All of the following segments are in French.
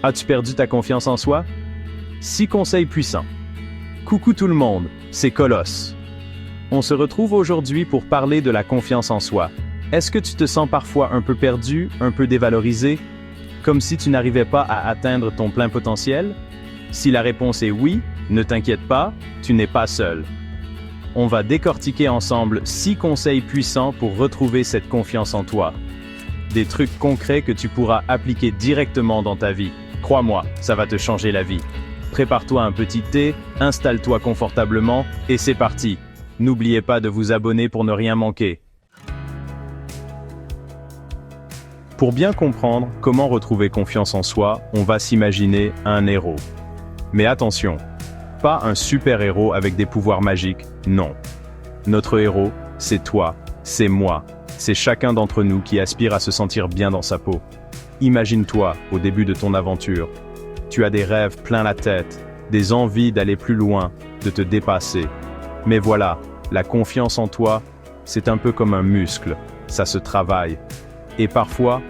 As-tu perdu ta confiance en soi? 6 conseils puissants. Coucou tout le monde, c'est Colosse. On se retrouve aujourd'hui pour parler de la confiance en soi. Est-ce que tu te sens parfois un peu perdu, un peu dévalorisé, comme si tu n'arrivais pas à atteindre ton plein potentiel? Si la réponse est oui, ne t'inquiète pas, tu n'es pas seul. On va décortiquer ensemble 6 conseils puissants pour retrouver cette confiance en toi. Des trucs concrets que tu pourras appliquer directement dans ta vie. Crois-moi, ça va te changer la vie. Prépare-toi un petit thé, installe-toi confortablement, et c'est parti. N'oubliez pas de vous abonner pour ne rien manquer. Pour bien comprendre comment retrouver confiance en soi, on va s'imaginer un héros. Mais attention, pas un super-héros avec des pouvoirs magiques, non. Notre héros, c'est toi, c'est moi, c'est chacun d'entre nous qui aspire à se sentir bien dans sa peau. Imagine-toi au début de ton aventure. Tu as des rêves plein la tête, des envies d'aller plus loin, de te dépasser. Mais voilà, la confiance en toi, c'est un peu comme un muscle, ça se travaille. Et parfois,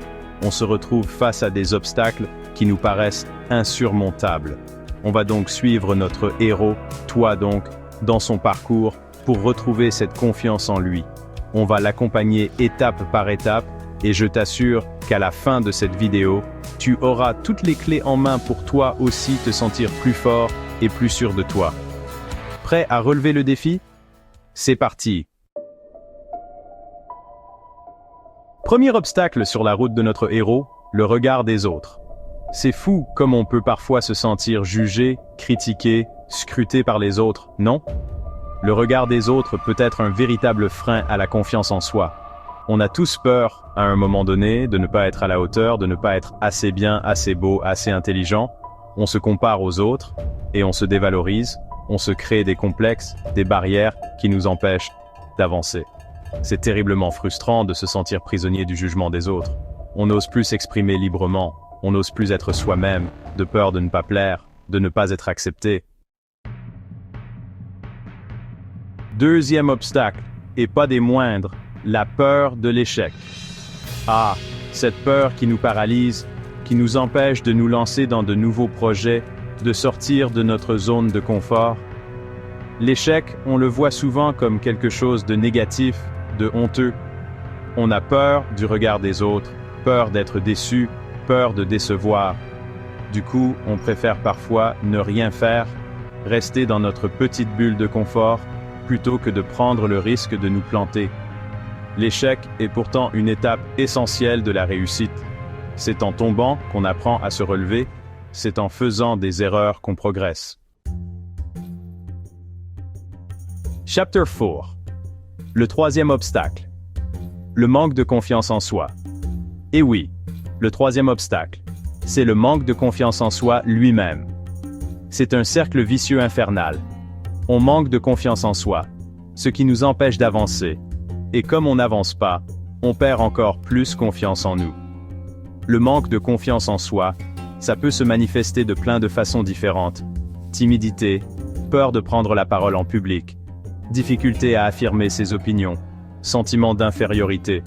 on se retrouve face à des obstacles qui nous paraissent insurmontables. On va donc suivre notre héros, toi donc, dans son parcours pour retrouver cette confiance en lui. On va l'accompagner étape par étape et je t'assure qu'à la fin de cette vidéo, tu auras toutes les clés en main pour toi aussi te sentir plus fort et plus sûr de toi. Prêt à relever le défi? C'est parti! Premier obstacle sur la route de notre héros, le regard des autres. C'est fou comme on peut parfois se sentir jugé, critiqué, scruté par les autres, non? Le regard des autres peut être un véritable frein à la confiance en soi. On a tous peur, à un moment donné, de ne pas être à la hauteur, de ne pas être assez bien, assez beau, assez intelligent. On se compare aux autres, et on se dévalorise, on se crée des complexes, des barrières qui nous empêchent d'avancer. C'est terriblement frustrant de se sentir prisonnier du jugement des autres. On n'ose plus s'exprimer librement, on n'ose plus être soi-même, de peur de ne pas plaire, de ne pas être accepté. Deuxième obstacle, et pas des moindres, la peur de l'échec. Ah, cette peur qui nous paralyse, qui nous empêche de nous lancer dans de nouveaux projets, de sortir de notre zone de confort. L'échec, on le voit souvent comme quelque chose de négatif, de honteux. On a peur du regard des autres, peur d'être déçu, peur de décevoir. Du coup, on préfère parfois ne rien faire, rester dans notre petite bulle de confort, plutôt que de prendre le risque de nous planter. L'échec est pourtant une étape essentielle de la réussite. C'est en tombant qu'on apprend à se relever, c'est en faisant des erreurs qu'on progresse. Chapter 4. Le troisième obstacle. Le manque de confiance en soi. Et oui, le troisième obstacle, c'est le manque de confiance en soi lui-même. C'est un cercle vicieux infernal. On manque de confiance en soi, ce qui nous empêche d'avancer. Et comme on n'avance pas, on perd encore plus confiance en nous. Le manque de confiance en soi, ça peut se manifester de plein de façons différentes. Timidité, peur de prendre la parole en public, difficulté à affirmer ses opinions, sentiment d'infériorité.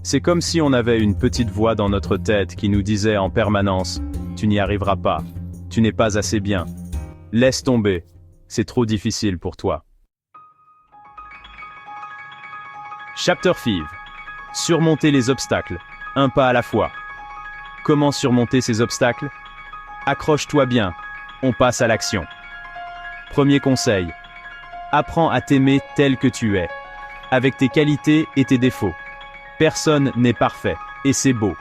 C'est comme si on avait une petite voix dans notre tête qui nous disait en permanence « Tu n'y arriveras pas, tu n'es pas assez bien, laisse tomber, c'est trop difficile pour toi ». Chapter 5. Surmonter les obstacles, un pas à la fois. Comment surmonter ces obstacles? Accroche-toi bien, on passe à l'action. Premier conseil. Apprends à t'aimer tel que tu es, avec tes qualités et tes défauts. Personne n'est parfait, et c'est beau.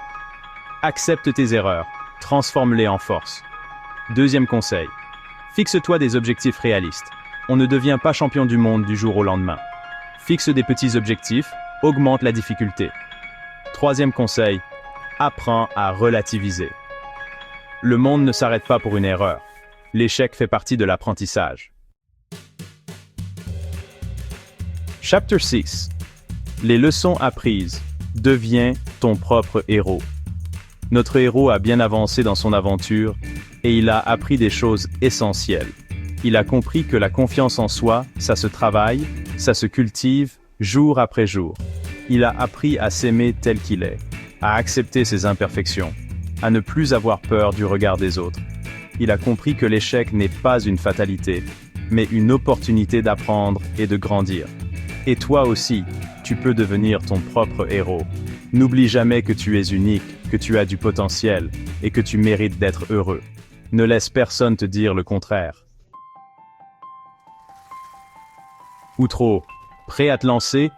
Accepte tes erreurs, transforme-les en force. Deuxième conseil. Fixe-toi des objectifs réalistes. On ne devient pas champion du monde du jour au lendemain. Fixe des petits objectifs, augmente la difficulté. Troisième conseil, apprends à relativiser. Le monde ne s'arrête pas pour une erreur. L'échec fait partie de l'apprentissage. Chapter 6. Les leçons apprises. Deviens ton propre héros. Notre héros a bien avancé dans son aventure et il a appris des choses essentielles. Il a compris que la confiance en soi, ça se travaille, ça se cultive jour après jour. Il a appris à s'aimer tel qu'il est, à accepter ses imperfections. à ne plus avoir peur du regard des autres. Il a compris que l'échec n'est pas une fatalité, mais une opportunité d'apprendre et de grandir. Et toi aussi, tu peux devenir ton propre héros. N'oublie jamais que tu es unique, que tu as du potentiel, et que tu mérites d'être heureux. Ne laisse personne te dire le contraire. Outro, prêt à te lancer?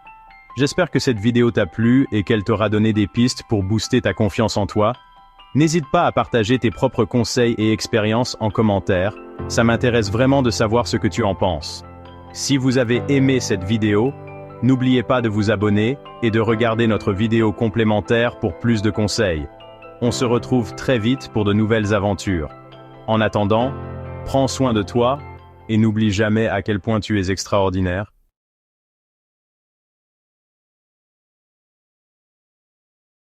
J'espère que cette vidéo t'a plu et qu'elle t'aura donné des pistes pour booster ta confiance en toi. N'hésite pas à partager tes propres conseils et expériences en commentaire, ça m'intéresse vraiment de savoir ce que tu en penses. Si vous avez aimé cette vidéo, n'oubliez pas de vous abonner et de regarder notre vidéo complémentaire pour plus de conseils. On se retrouve très vite pour de nouvelles aventures. En attendant, prends soin de toi et n'oublie jamais à quel point tu es extraordinaire.